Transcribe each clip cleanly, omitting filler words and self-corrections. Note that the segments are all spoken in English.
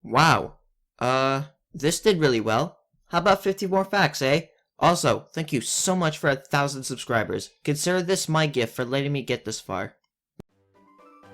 Wow. This did really well. How about 50 more facts, eh? Also, thank you so much for 1,000 subscribers. Consider this my gift for letting me get this far.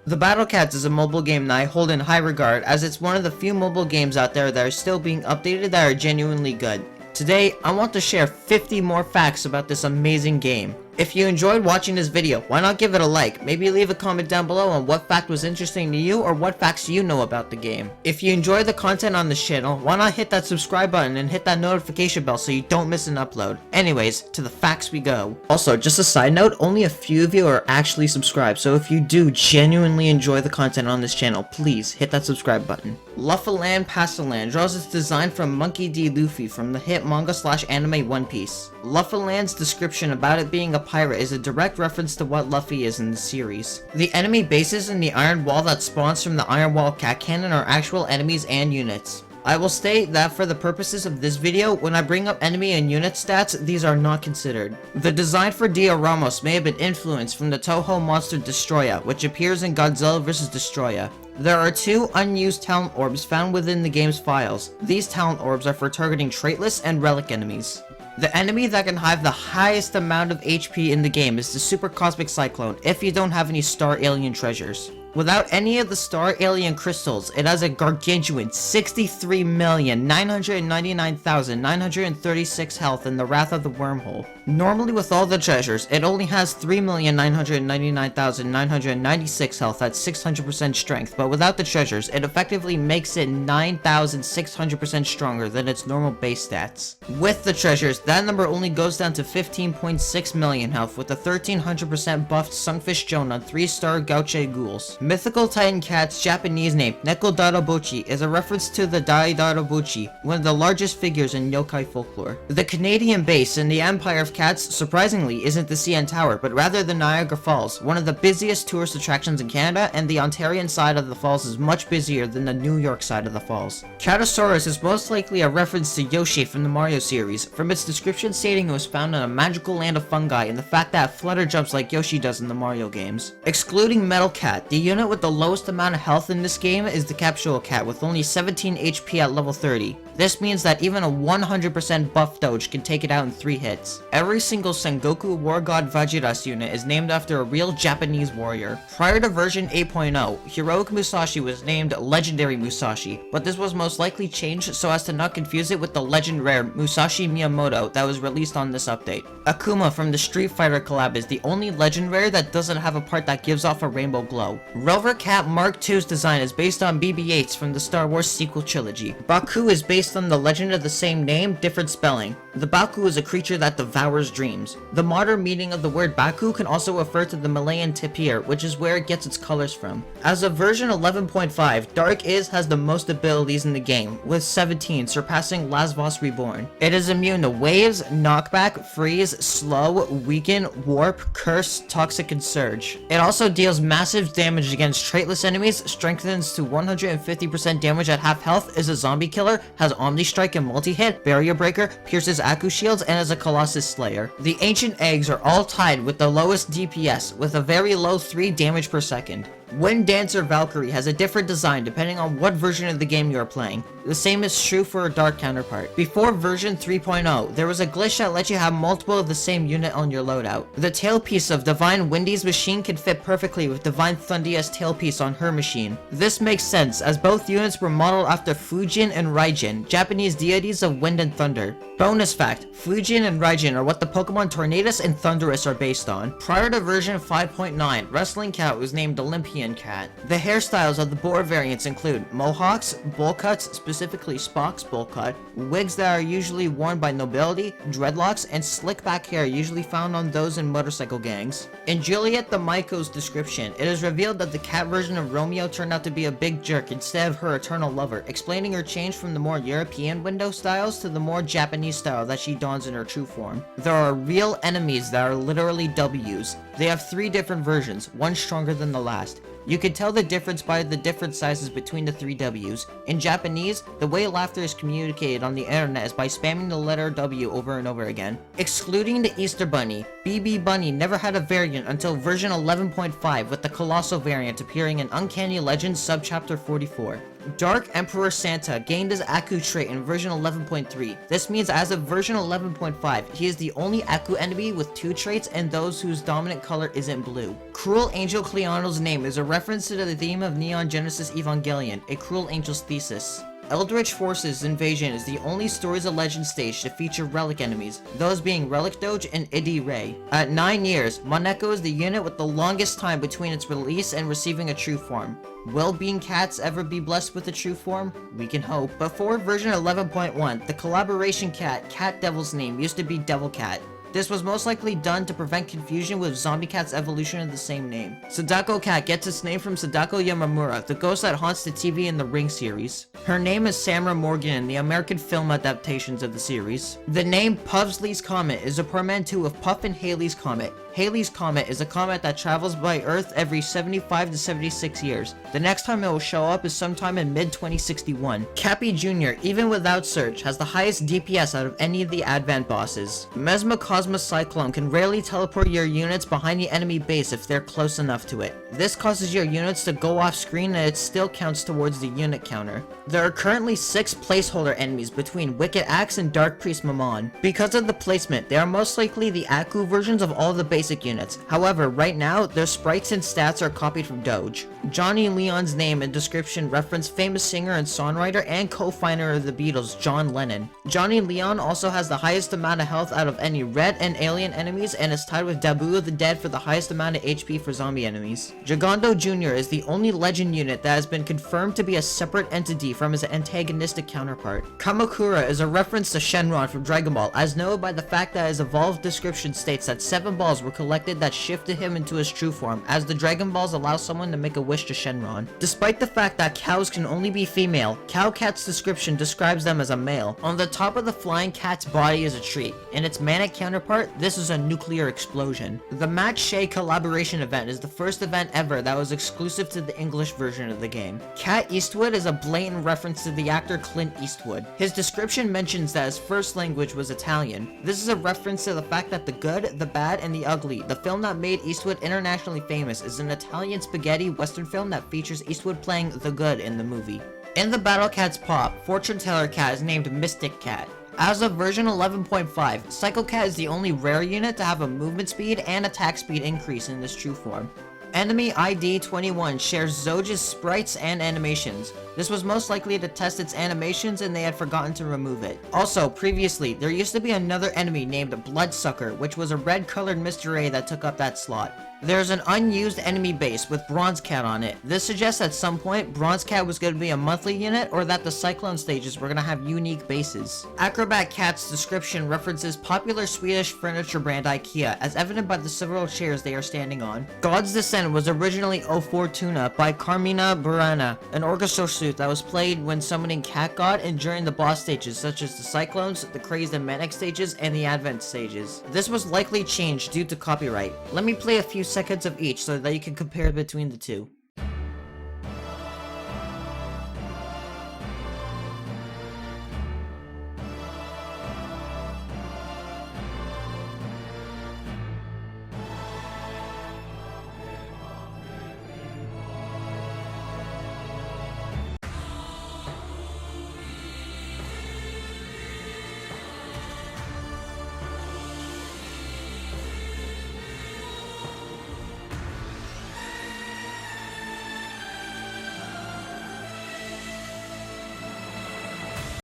The Battle Cats is a mobile game that I hold in high regard, as it's one of the few mobile games out there that are still being updated that are genuinely good. Today, I want to share 50 more facts about this amazing game. If you enjoyed watching this video, why not give it a like? Maybe leave a comment down below on what fact was interesting to you or what facts you know about the game. If you enjoy the content on this channel, why not hit that subscribe button and hit that notification bell so you don't miss an upload. Anyways, to the facts we go. Also, just a side note, only a few of you are actually subscribed, so if you do genuinely enjoy the content on this channel, please hit that subscribe button. Luffyland Pastaland draws its design from Monkey D. Luffy from the hit manga/anime One Piece. Luffyland's description about it being a pirate is a direct reference to what Luffy is in the series. The enemy bases in the Iron Wall that spawns from the Iron Wall Cat Cannon are actual enemies and units. I will state that for the purposes of this video, when I bring up enemy and unit stats, these are not considered. The design for Dioramos may have been influenced from the Toho monster Destroya, which appears in Godzilla vs. Destroya. There are 2 unused talent orbs found within the game's files. These talent orbs are for targeting traitless and relic enemies. The enemy that can have the highest amount of HP in the game is the Super Cosmic Cyclone if you don't have any Star Alien treasures. Without any of the Star Alien crystals, it has a gargantuan 63,999,936 health in the Wrath of the Wormhole. Normally with all the treasures, it only has 3,999,996 health at 600% strength, but without the treasures, it effectively makes it 9,600% stronger than its normal base stats. With the treasures, that number only goes down to 15.6 million health with a 1300% buffed Sunfish Joan on 3-star Gauche Ghouls. Mythical Titan Cat's Japanese name, Nekodarobochi, is a reference to the Daidarobochi, one of the largest figures in yokai folklore. The Canadian base in the Empire of Cats, surprisingly, isn't the CN Tower, but rather the Niagara Falls, one of the busiest tourist attractions in Canada, and the Ontarian side of the falls is much busier than the New York side of the falls. Catosaurus is most likely a reference to Yoshi from the Mario series, from its description stating it was found in a magical land of fungi and the fact that it flutter jumps like Yoshi does in the Mario games. Excluding Metal Cat, the unit with the lowest amount of health in this game is the Capsule Cat with only 17 HP at level 30. This means that even a 100% buff Doge can take it out in 3 hits. Every single Sengoku War God Vajiras unit is named after a real Japanese warrior. Prior to version 8.0, Heroic Musashi was named Legendary Musashi, but this was most likely changed so as to not confuse it with the legend rare Musashi Miyamoto that was released on this update. Akuma from the Street Fighter collab is the only legend rare that doesn't have a part that gives off a rainbow glow. Rover Cat Mark II's design is based on BB-8s from the Star Wars sequel trilogy. Baku is based on the legend of the same name, different spelling. The Baku is a creature that devours dreams. The modern meaning of the word Baku can also refer to the Malayan tapir, which is where it gets its colors from. As of version 11.5, Dark Is has the most abilities in the game, with 17, surpassing Lasvos Reborn. It is immune to waves, knockback, freeze, slow, weaken, warp, curse, toxic, and surge. It also deals massive damage against traitless enemies, strengthens to 150% damage at half health, is a zombie killer, has Omni Strike and multi-hit, barrier breaker, pierces Aku shields, and is a Colossus Slayer. The ancient eggs are all tied with the lowest DPS, with a very low 3 damage per second. Wind Dancer Valkyrie has a different design depending on what version of the game you are playing. The same is true for her Dark counterpart. Before version 3.0, there was a glitch that let you have multiple of the same unit on your loadout. The tailpiece of Divine Windy's machine can fit perfectly with Divine Thundia's tailpiece on her machine. This makes sense, as both units were modeled after Fujin and Raijin, Japanese deities of wind and thunder. Bonus fact, Fujin and Raijin are what the Pokemon Tornadus and Thundurus are based on. Prior to version 5.9, Wrestling Cat was named Olympian Cat. The hairstyles of the boar variants include mohawks, bowl cuts, specifically Spock's bowl cut, wigs that are usually worn by nobility, dreadlocks, and slick back hair usually found on those in motorcycle gangs. In Juliet the Maiko's description, it is revealed that the cat version of Romeo turned out to be a big jerk instead of her eternal lover, explaining her change from the more European window styles to the more Japanese style that she dons in her true form. There are real enemies that are literally W's. They have 3 different versions, one stronger than the last. You can tell the difference by the different sizes between the 3 W's. In Japanese, the way laughter is communicated on the internet is by spamming the letter W over and over again. Excluding the Easter Bunny, BB Bunny never had a variant until version 11.5, with the Colossal variant appearing in Uncanny Legends Subchapter 44. Dark Emperor Santa gained his Aku trait in version 11.3. This means as of version 11.5, he is the only Aku enemy with 2 traits and those whose dominant color isn't blue. Cruel Angel Cleonel's name is a reference to the theme of Neon Genesis Evangelion, a Cruel Angel's thesis. Eldritch Forces Invasion is the only Stories of Legend stage to feature relic enemies, those being Relic Doge and Idi Ray. At 9 years, Moneko is the unit with the longest time between its release and receiving a true form. Will Bean Cats ever be blessed with a true form? We can hope. Before version 11.1, the collaboration cat, Cat Devil's name, used to be Devil Cat. This was most likely done to prevent confusion with Zombie Cat's evolution of the same name. Sadako Cat gets its name from Sadako Yamamura, the ghost that haunts the TV in the Ring series. Her name is Samra Morgan in the American film adaptations of the series. The name Pugsley's Comet is a portmanteau of Puff and Halley's Comet. Halley's Comet is a comet that travels by Earth every 75 to 76 years. The next time it will show up is sometime in mid-2061. Cappy Jr., even without Surge, has the highest DPS out of any of the Advent bosses. Mesmocosma Cyclone can rarely teleport your units behind the enemy base if they're close enough to it. This causes your units to go off screen and it still counts towards the unit counter. There are currently 6 placeholder enemies between Wicked Axe and Dark Priest Mammon. Because of the placement, they are most likely the Aku versions of all the basic units. However, right now, their sprites and stats are copied from Doge. Johnny Leon's name and description reference famous singer and songwriter and co-founder of the Beatles, John Lennon. Johnny Leon also has the highest amount of health out of any red and alien enemies and is tied with Dabu of the Dead for the highest amount of HP for zombie enemies. Gigando Jr. is the only legend unit that has been confirmed to be a separate entity from his antagonistic counterpart. Kamakura is a reference to Shenron from Dragon Ball, as noted by the fact that his evolved description states that 7 balls were collected that shifted him into his true form, as the Dragon Balls allow someone to make a wish to Shenron. Despite the fact that cows can only be female, Cow Cat's description describes them as a male. On the top of the flying cat's body is a tree. In its manic counterpart, this is a nuclear explosion. The mattshea collaboration event is the first event ever that was exclusive to the English version of the game. Cat Eastwood is a blatant reference to the actor Clint Eastwood. His description mentions that his first language was Italian. This is a reference to the fact that The Good, the Bad, and the Ugly, the film that made Eastwood internationally famous, is an Italian spaghetti western film that features Eastwood playing the good in the movie. In the Battle Cat's pop, Fortune Teller Cat is named Mystic Cat. As of version 11.5, Psycho Cat is the only rare unit to have a movement speed and attack speed increase in this true form. Enemy ID 21 shares Zoge's sprites and animations. This was most likely to test its animations and they had forgotten to remove it. Also, previously, there used to be another enemy named Bloodsucker, which was a red colored Mr. A that took up that slot. There's an unused enemy base with Bronze Cat on it. This suggests at some point Bronze Cat was going to be a monthly unit or that the Cyclone stages were going to have unique bases. Acrobat Cat's description references popular Swedish furniture brand IKEA, as evident by the several chairs they are standing on. God's Descent was originally O Fortuna by Carmina Burana, an orchestral suit that was played when summoning Cat God and during the boss stages such as the Cyclones, the Crazed and Manic stages, and the Advent stages. This was likely changed due to copyright. Let me play a few seconds of each so that you can compare between the two.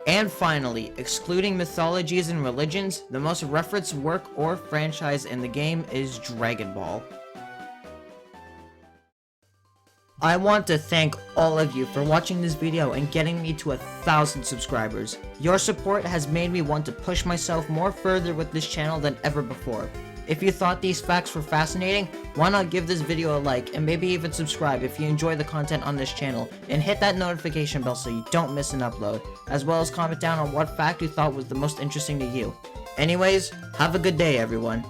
And finally, excluding mythologies and religions, the most referenced work or franchise in the game is Dragon Ball. I want to thank all of you for watching this video and getting me to 1,000 subscribers. Your support has made me want to push myself more further with this channel than ever before. If you thought these facts were fascinating, why not give this video a like and maybe even subscribe if you enjoy the content on this channel, and hit that notification bell so you don't miss an upload, as well as comment down on what fact you thought was the most interesting to you. Anyways, have a good day everyone.